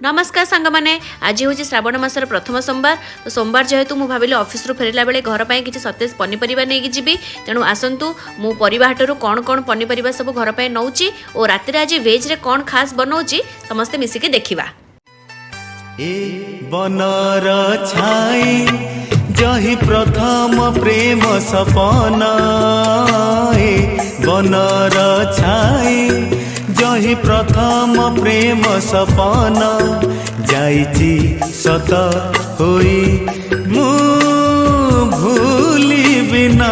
नमस्कार सांग मैंने आज हूँ श्रावण मासर प्रथम सोमवार। तो सोमवार जेहेतु मुझे भाविली ऑफिस फेरला बेले घर पर किसी सतेज पनीपरिया नहीं जी तेणु आसतु मु परिबा हाटरू कौन कौन पनीपरिया सब घर पर नौची और राति आज वेज रे कौन खास बनाऊँगी समस्ते मिसिके देखिबा। ए बनर छाई जही प्रथम प्रेम सपन ए बनर छाई जही प्रथम प्रेम सपन जाइची सत होई मु भूली बिना